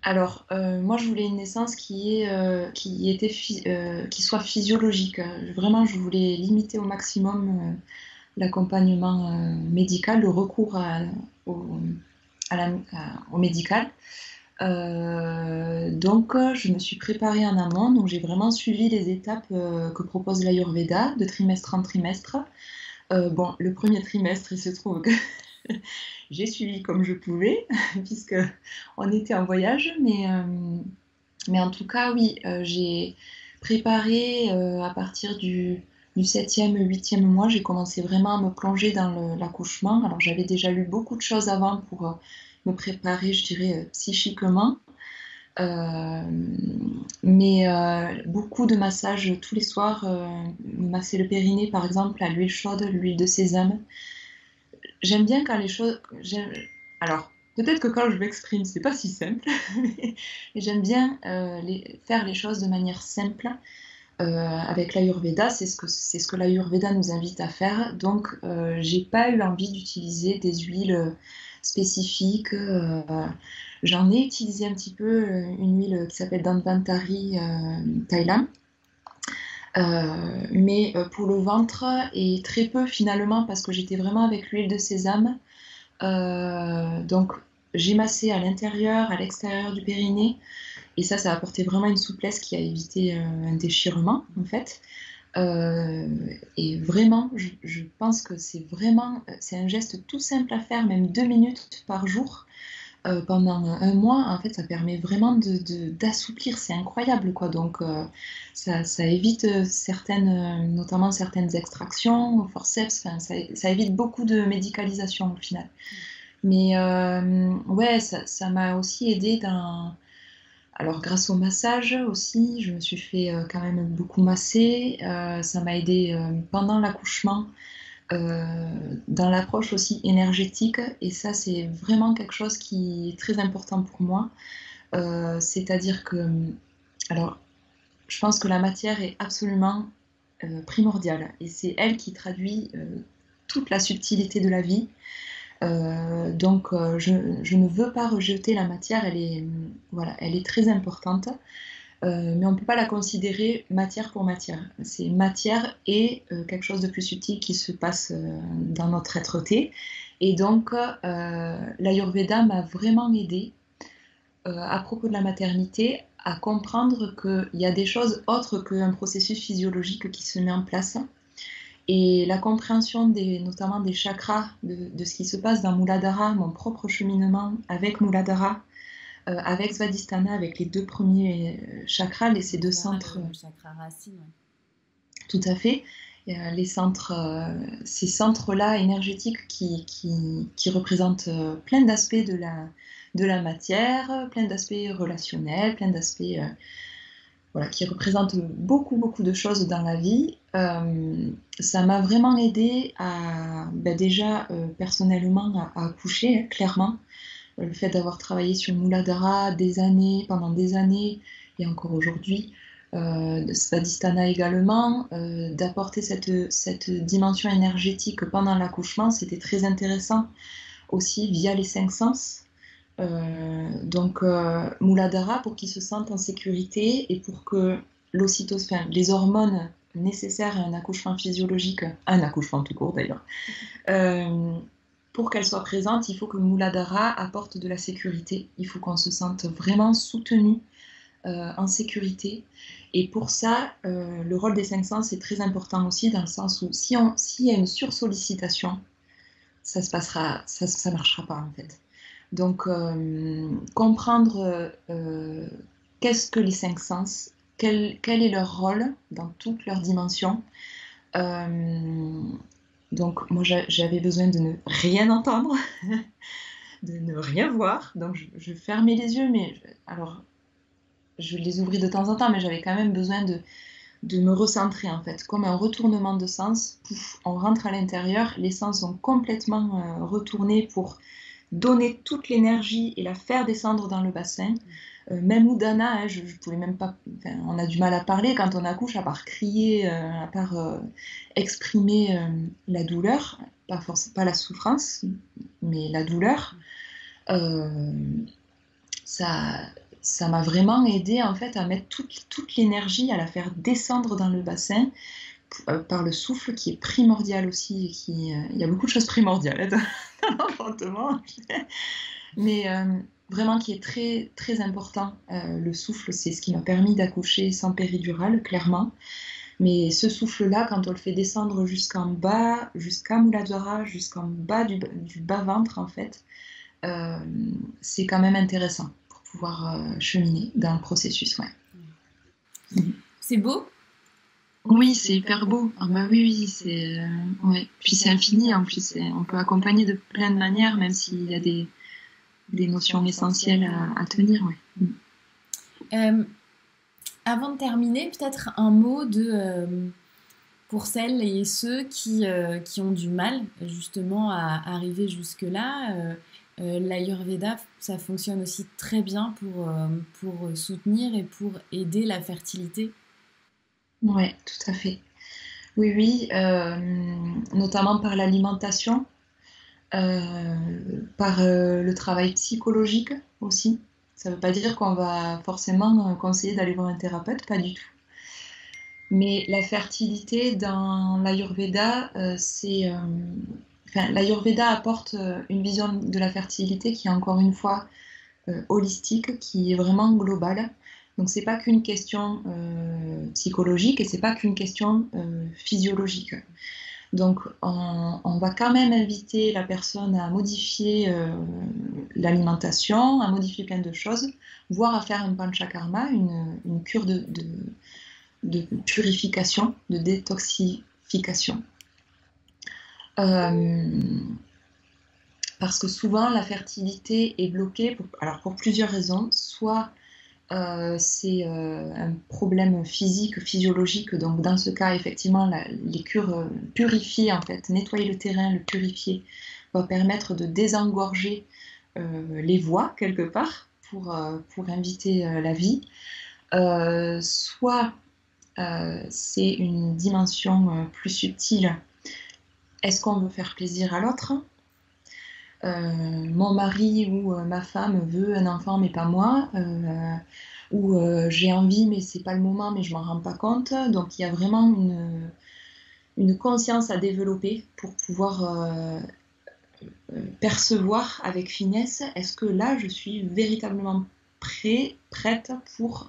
Alors, moi, je voulais une naissance qui soit physiologique. Vraiment, je voulais limiter au maximum l'accompagnement médical, le recours au médical. Donc, je me suis préparée en amont. Donc, j'ai vraiment suivi les étapes que propose l'Ayurveda de trimestre en trimestre. Bon, le premier trimestre, il se trouve que j'ai suivi comme je pouvais, puisque on était en voyage, mais en tout cas, oui, j'ai préparé à partir du 7e, 8e mois, j'ai commencé vraiment à me plonger dans l'accouchement. Alors, j'avais déjà lu beaucoup de choses avant pour me préparer, je dirais, psychiquement. Mais beaucoup de massages tous les soirs, me masser le périnée par exemple à l'huile chaude, l'huile de sésame. J'aime bien quand les choses. Alors, peut-être que quand je m'exprime, c'est pas si simple, mais j'aime bien faire les choses de manière simple. Avec l'Ayurveda, c'est ce que l'Ayurveda nous invite à faire. Donc, j'ai pas eu envie d'utiliser des huiles spécifiques. J'en ai utilisé un petit peu une huile qui s'appelle Dhanvantari Thailand. Mais pour le ventre, et très peu finalement, parce que j'étais vraiment avec l'huile de sésame. Donc, j'ai massé à l'intérieur, à l'extérieur du périnée. Et ça a apporté vraiment une souplesse qui a évité un déchirement, en fait. Et vraiment, je pense que c'est un geste tout simple à faire, même 2 minutes par jour. Pendant un mois, en fait, ça permet vraiment d'assouplir, c'est incroyable, quoi. Donc, ça évite notamment certaines extractions, forceps, ça évite beaucoup de médicalisation au final. Mais ouais, ça m'a aussi aidé alors, grâce au massage aussi, je me suis fait quand même beaucoup masser. Ça m'a aidé pendant l'accouchement, dans l'approche aussi énergétique. Et ça, c'est vraiment quelque chose qui est très important pour moi. C'est-à-dire que, alors, je pense que la matière est absolument primordiale. Et c'est elle qui traduit toute la subtilité de la vie. Donc, je ne veux pas rejeter la matière, elle est très importante. mais on ne peut pas la considérer matière pour matière. C'est matière et quelque chose de plus subtil qui se passe dans notre être-té. Et donc, l'Ayurveda m'a vraiment aidée à propos de la maternité à comprendre qu'il y a des choses autres qu'un processus physiologique qui se met en place. Et la compréhension notamment des chakras, de ce qui se passe dans Muladhara, mon propre cheminement avec Muladhara, avec Svadhisthana, avec les deux premiers chakras, ces deux centres. Le chakra racine. Ouais. Tout à fait. Les centres, ces centres-là énergétiques qui représentent plein d'aspects de la matière, plein d'aspects relationnels, plein d'aspects voilà, qui représentent beaucoup, beaucoup de choses dans la vie. Ça m'a vraiment aidée à, déjà personnellement à accoucher, clairement. Le fait d'avoir travaillé sur Muladhara pendant des années, et encore aujourd'hui, de Svadhisthana également, d'apporter cette dimension énergétique pendant l'accouchement, c'était très intéressant aussi via les 5 sens. Donc Muladhara pour qu'ils se sentent en sécurité et pour que l'ocytocine, les hormones nécessaires à un accouchement physiologique, un accouchement tout court d'ailleurs, pour qu'elles soient présentes, il faut que Muladhara apporte de la sécurité. Il faut qu'on se sente vraiment soutenu, en sécurité. Et pour ça, le rôle des 5 sens est très important aussi, dans le sens où s'il y a une sursollicitation, ça marchera pas en fait. Donc, comprendre qu'est-ce que les 5 sens, quel est leur rôle dans toutes leurs dimensions. Donc, moi, j'avais besoin de ne rien entendre, de ne rien voir. Donc, je fermais les yeux, mais alors, je les ouvris de temps en temps, mais j'avais quand même besoin de me recentrer, en fait. Comme un retournement de sens. Pouf, on rentre à l'intérieur, les sens sont complètement retournés pour donner toute l'énergie et la faire descendre dans le bassin. Même Udana, je pouvais même pas... on a du mal à parler quand on accouche, à part crier, à part exprimer la douleur, pas la souffrance, mais la douleur. Ça m'a vraiment aidé en fait à mettre toute l'énergie, à la faire descendre dans le bassin par le souffle qui est primordial aussi. Il y a beaucoup de choses primordiales dans l'enfantement, mais vraiment qui est très, très important. Le souffle, c'est ce qui m'a permis d'accoucher sans péridurale, clairement. Mais ce souffle-là, quand on le fait descendre jusqu'en bas, jusqu'à Muladhara, jusqu'en bas du bas-ventre, en fait, c'est quand même intéressant pour pouvoir cheminer dans le processus. Ouais. C'est beau ? Oui, c'est hyper beau. Ah bah oui, c'est ouais. Puis c'est infini en plus. On peut accompagner de plein de manières, même s'il y a des notions essentielles à tenir. Ouais. Avant de terminer, peut-être un mot pour celles et ceux qui ont du mal justement à arriver jusque-là. L'Ayurveda, ça fonctionne aussi très bien pour soutenir et pour aider la fertilité. Oui, tout à fait. Oui, notamment par l'alimentation, par le travail psychologique aussi. Ça ne veut pas dire qu'on va forcément conseiller d'aller voir un thérapeute, pas du tout. Mais la fertilité dans l'Ayurveda, l'Ayurveda apporte une vision de la fertilité qui est encore une fois holistique, qui est vraiment globale. Donc c'est pas qu'une question psychologique et c'est pas qu'une question physiologique. Donc on va quand même inviter la personne à modifier l'alimentation, à modifier plein de choses, voire à faire un panchakarma, une cure de purification, de détoxification. Parce que souvent la fertilité est bloquée pour plusieurs raisons. Soit c'est un problème physique, physiologique, donc dans ce cas effectivement les cures purifiées en fait, nettoyer le terrain, le purifier va permettre de désengorger les voies quelque part pour inviter la vie. Soit c'est une dimension plus subtile. Est-ce qu'on veut faire plaisir à l'autre ? mon mari ou ma femme veut un enfant mais pas moi, ou j'ai envie mais c'est pas le moment mais je m'en rends pas compte. Donc il y a vraiment une conscience à développer pour pouvoir percevoir avec finesse, est-ce que là je suis véritablement prête pour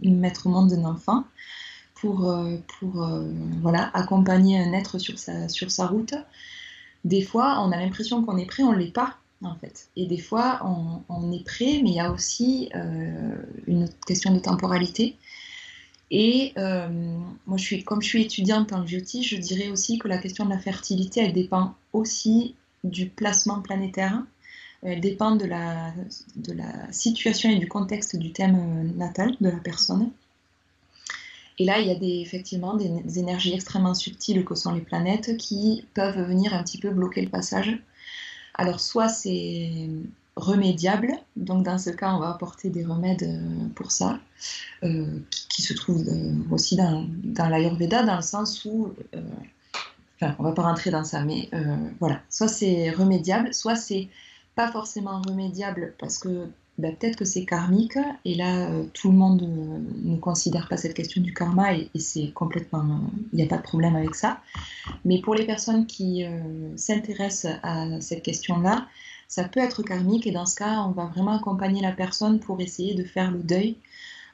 mettre au monde un enfant, pour voilà, accompagner un être sur sa route. Des fois, on a l'impression qu'on est prêt, on ne l'est pas, en fait. Et des fois, on est prêt, mais il y a aussi une question de temporalité. Et moi, comme je suis étudiante en biotique, je dirais aussi que la question de la fertilité, elle dépend aussi du placement planétaire. Elle dépend de la situation et du contexte du thème natal de la personne. Et là, il y a effectivement des énergies extrêmement subtiles que sont les planètes qui peuvent venir un petit peu bloquer le passage. Alors, soit c'est remédiable, donc dans ce cas, on va apporter des remèdes pour ça, qui se trouvent aussi dans l'Ayurveda, dans le sens où, enfin, on va pas rentrer dans ça, mais voilà, soit c'est remédiable, soit c'est pas forcément remédiable parce que peut-être que c'est karmique, et là, tout le monde ne considère pas cette question du karma, et c'est complètement, il n'y a pas de problème avec ça. Mais pour les personnes qui s'intéressent à cette question-là, ça peut être karmique, et dans ce cas, on va vraiment accompagner la personne pour essayer de faire le deuil,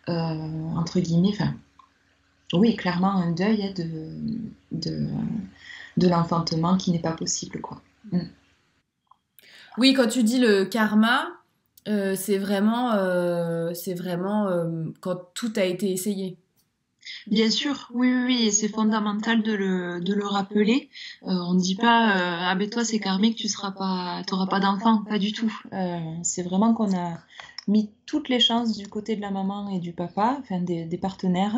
entre guillemets, enfin, oui, clairement un deuil de l'enfantement qui n'est pas possible, quoi. Oui, quand tu dis le karma, c'est vraiment quand tout a été essayé. Bien sûr, oui, oui, oui, et c'est fondamental de le rappeler. On ne dit pas, ah ben toi c'est karmique, t'auras pas d'enfant, pas du tout. C'est vraiment qu'on a mis toutes les chances du côté de la maman et du papa, enfin des partenaires.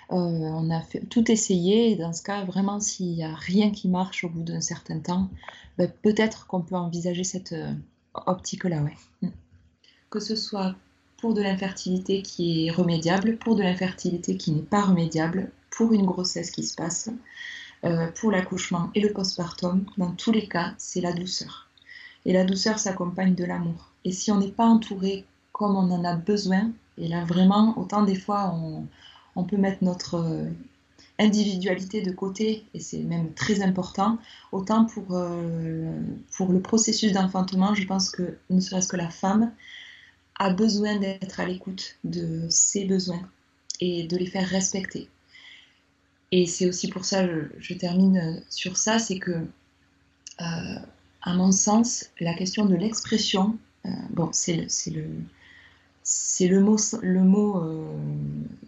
On a tout essayé, et dans ce cas, vraiment, s'il n'y a rien qui marche au bout d'un certain temps, peut-être qu'on peut envisager cette optique-là, ouais. Que ce soit pour de l'infertilité qui est remédiable, pour de l'infertilité qui n'est pas remédiable, pour une grossesse qui se passe, pour l'accouchement et le postpartum, dans tous les cas, c'est la douceur. Et la douceur s'accompagne de l'amour. Et si on n'est pas entouré comme on en a besoin, et là vraiment, autant des fois on peut mettre notre individualité de côté, et c'est même très important, autant pour le processus d'enfantement, je pense que ne serait-ce que la femme a besoin d'être à l'écoute de ses besoins et de les faire respecter. Et c'est aussi pour ça, je termine sur ça, c'est que, à mon sens, la question de l'expression, bon, c'est le mot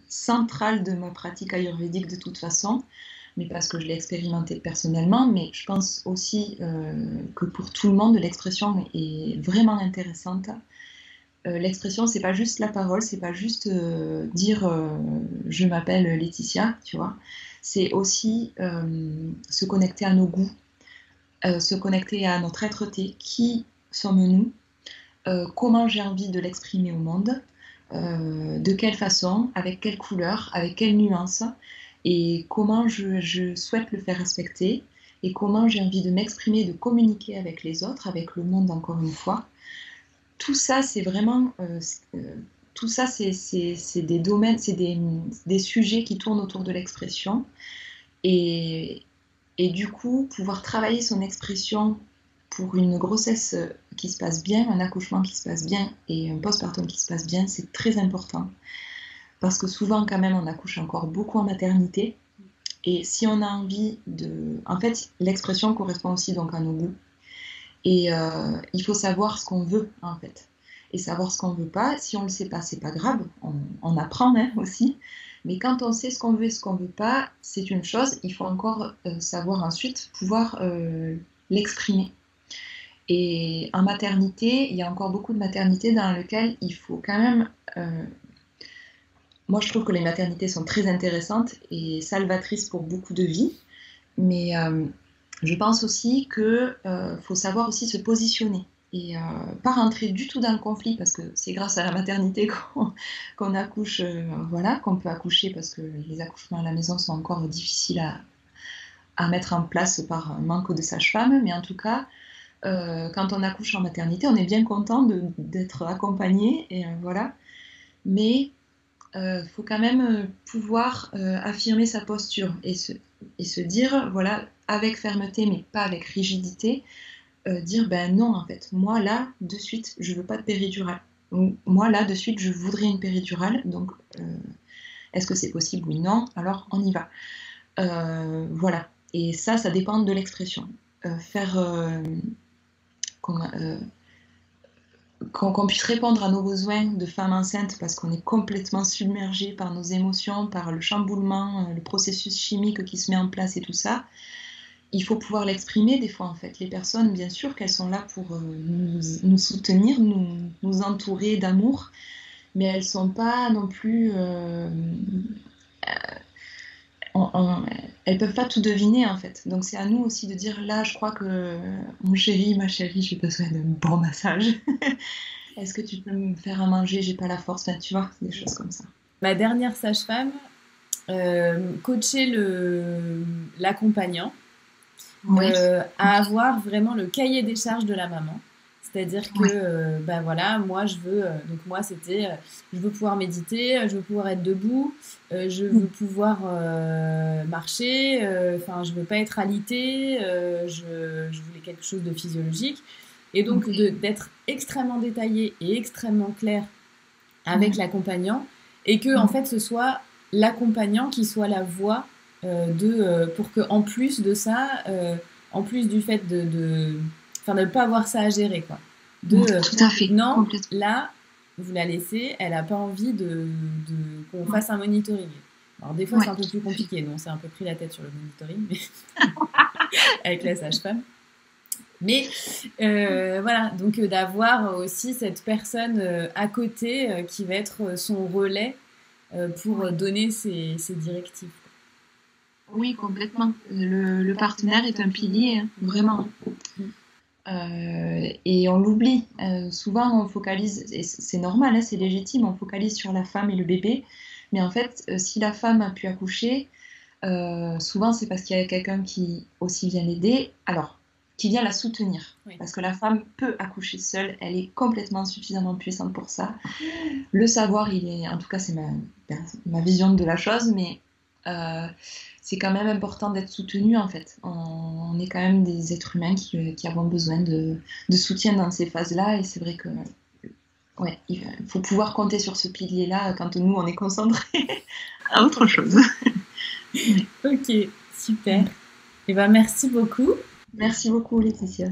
central de ma pratique ayurvédique de toute façon, mais parce que je l'ai expérimenté personnellement, mais je pense aussi que pour tout le monde, l'expression est vraiment intéressante. L'expression, c'est pas juste la parole, c'est pas juste dire je m'appelle Laetitia, tu vois. C'est aussi se connecter à nos goûts, se connecter à notre être-té, qui sommes-nous, comment j'ai envie de l'exprimer au monde, de quelle façon, avec quelle couleur, avec quelle nuance, et comment je souhaite le faire respecter, et comment j'ai envie de m'exprimer, de communiquer avec les autres, avec le monde encore une fois. Tout ça, c'est vraiment, tout ça, c'est des domaines, c'est des sujets qui tournent autour de l'expression. Et du coup, pouvoir travailler son expression pour une grossesse qui se passe bien, un accouchement qui se passe bien et un postpartum qui se passe bien, c'est très important. Parce que souvent, quand même, on accouche encore beaucoup en maternité. Et si on a envie de... En fait, l'expression correspond aussi donc à nos goûts. Et il faut savoir ce qu'on veut, en fait. Et savoir ce qu'on veut pas. Si on le sait pas, c'est pas grave. On apprend aussi. Mais quand on sait ce qu'on veut et ce qu'on veut pas, c'est une chose. Il faut encore savoir ensuite pouvoir l'exprimer. Et en maternité, il y a encore beaucoup de maternités dans lesquelles il faut quand même... Moi, je trouve que les maternités sont très intéressantes et salvatrices pour beaucoup de vies. Mais je pense aussi qu'il faut savoir aussi se positionner. Et pas rentrer du tout dans le conflit, parce que c'est grâce à la maternité qu'on accouche, voilà, qu'on peut accoucher, parce que les accouchements à la maison sont encore difficiles à mettre en place par manque de sage-femme. Mais en tout cas, Quand on accouche en maternité, on est bien content d'être accompagné, et voilà. Mais faut quand même pouvoir affirmer sa posture et se dire, voilà, avec fermeté, mais pas avec rigidité, dire, ben non, en fait, moi là, de suite, je veux pas de péridurale. Donc, moi là, de suite, je voudrais une péridurale. Donc, est-ce que c'est possible? Oui, non. Alors, on y va. Voilà. Et ça dépend de l'expression. Qu'on puisse répondre à nos besoins de femme enceinte, parce qu'on est complètement submergé par nos émotions, par le chamboulement, le processus chimique qui se met en place et tout ça. Il faut pouvoir l'exprimer des fois, en fait. Les personnes, bien sûr qu'elles sont là pour nous soutenir, nous entourer d'amour, mais elles ne sont pas non plus... elles peuvent pas tout deviner, en fait. Donc c'est à nous aussi de dire, là, je crois que mon chéri, ma chérie, j'ai besoin d'un bon massage. Est-ce que tu peux me faire à manger? J'ai pas la force. Enfin, tu vois, des choses comme ça. Ma dernière sage-femme coachait l'accompagnant à avoir vraiment le cahier des charges de la maman. C'est-à-dire que, ben voilà, moi je veux, donc moi c'était, je veux pouvoir méditer, je veux pouvoir être debout, je veux pouvoir marcher, enfin je veux pas être alitée, je voulais quelque chose de physiologique. Et donc d'être extrêmement détaillé et extrêmement clair avec l'accompagnant, et que en fait ce soit l'accompagnant qui soit la voix pour que en plus de ça, en plus du fait de ne pas avoir ça à gérer, quoi. Tout à fait. Non, là, vous la laissez, elle n'a pas envie qu'on fasse un monitoring. Alors des fois c'est un peu plus compliqué, non, on s'est un peu pris la tête sur le monitoring, mais avec la sage-femme. Mais voilà, donc d'avoir aussi cette personne à côté qui va être son relais pour donner ses directives. Oui, complètement. Le partenaire est un pilier, vraiment. Et on l'oublie. Souvent, on focalise, et c'est normal, hein, c'est légitime, on focalise sur la femme et le bébé. Mais en fait, si la femme a pu accoucher, souvent c'est parce qu'il y a quelqu'un qui aussi vient l'aider. Alors, qui vient la soutenir. Oui. Parce que la femme peut accoucher seule, elle est complètement suffisamment puissante pour ça. Le savoir, en tout cas, c'est ma vision de la chose, mais c'est quand même important d'être soutenu, en fait. On est quand même des êtres humains qui avons besoin de soutien dans ces phases-là, et c'est vrai que il faut pouvoir compter sur ce pilier-là quand nous, on est concentrés à autre chose. Ok, super. Et ben, merci beaucoup. Merci beaucoup, Laetitia.